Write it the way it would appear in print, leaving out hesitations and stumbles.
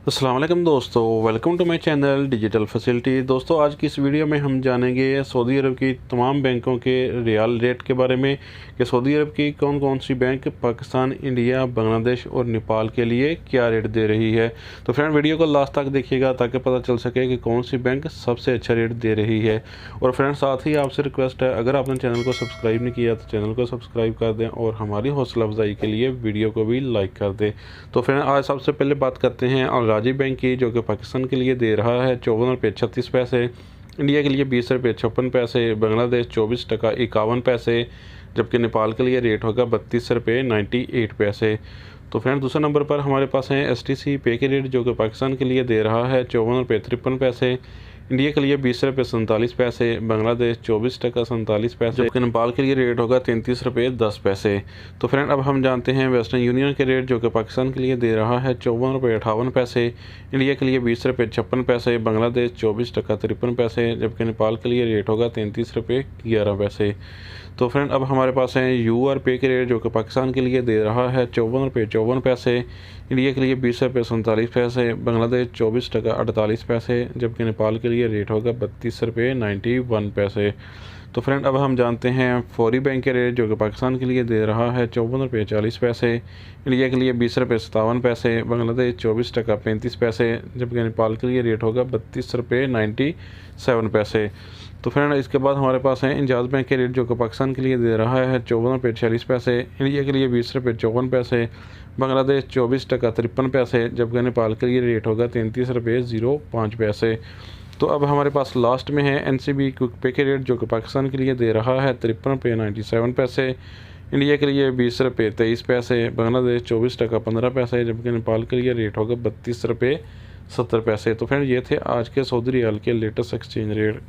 अस्सलाम वालेकुम दोस्तों, welcome to my channel digital facility. दोस्तों, आज की इस वीडियो में हम जानेंगे सऊदी अरब की तमाम बैंकों के रियाल रेट के बारे में कि सऊदी अरब की कौन कौन सी बैंक पाकिस्तान, इंडिया, बांग्लादेश और नेपाल के लिए क्या रेट दे रही है। तो फ्रेंड, वीडियो को लास्ट तक देखिएगा ताकि पता चल सके कि कौन सी बैंक सबसे अच्छा रेट दे रही है। और फ्रेंड, साथ ही आपसे रिक्वेस्ट है, अगर आपने चैनल को सब्सक्राइब नहीं किया तो चैनल को सब्सक्राइब कर दें और हमारी हौसला अफजाई के लिए वीडियो को भी लाइक कर दें। तो फ्रेंड, आज सबसे पहले बात करते हैं और राजीव बैंक की, जो कि पाकिस्तान के लिए दे रहा है 54 रुपये 36 पैसे, इंडिया के लिए 20 रुपये 56 पैसे, बांग्लादेश 24 टका 51 पैसे, जबकि नेपाल के लिए रेट होगा 32 रुपये 98 पैसे। तो फ्रेंड, दूसरे नंबर पर हमारे पास है STC पे के रेट, जो कि पाकिस्तान के लिए दे रहा है 54 रुपये 53 पैसे, इंडिया के लिए 20 रुपये 47 पैसे, बांग्लादेश 24 टका 47 पैसे, जबकि नेपाल के लिए रेट होगा 33 रुपये 10 पैसे। तो फ्रेंड, अब हम जानते हैं वेस्टर्न यूनियन के रेट, जो कि पाकिस्तान के लिए दे रहा है 54 रुपये 58 पैसे, इंडिया के लिए 20 रुपये 56 पैसे, बांग्लादेश 24 टका 53 पैसे, जबकि नेपाल के लिए रेट होगा 33 रुपये 11 पैसे। तो फ्रेंड, अब हमारे पास हैं UR पे के रेट, जो कि पाकिस्तान के लिए दे रहा है 54 रुपये 54 पैसे, इंडिया के लिए 20 रुपये 47 पैसे, बांग्लादेश 24 टका 48 पैसे, जबकि नेपाल के लिए रेट होगा 32 रुपये 91 पैसे। तो फ्रेंड, अब हम जानते हैं फौरी बैंक के रेट, जो कि पाकिस्तान के लिए दे रहा है 54 रुपये 40 पैसे, इंडिया के लिए 20 रुपये 57 पैसे, बांग्लादेश 24 टका 35 पैसे, जबकि नेपाल के लिए रेट होगा 32 रुपये 97 पैसे। तो फ्रेंड, इसके बाद हमारे पास है इंजाज बैंक के रेट, जो कि पाकिस्तान के लिए दे रहा है 54 रुपये 46 पैसे, इंडिया के लिए 20 रुपये 54 पैसे, बांग्लादेश 24 टका 53 पैसे, जबकि नेपाल के लिए रेट होगा 33 रुपये 05 पैसे। तो अब हमारे पास लास्ट में है NCB क्विक पे के रेट, जो कि पाकिस्तान के लिए दे रहा है 53 रुपये 97 पैसे, इंडिया के लिए 20 रुपये 23 पैसे, बांग्लादेश 24 टका 15 पैसे, जबकि नेपाल के लिए रेट होगा 32 रुपये 70 पैसे। तो फ्रेंड, ये थे आज के सऊदी रियाल के लेटेस्ट एक्सचेंज रेट।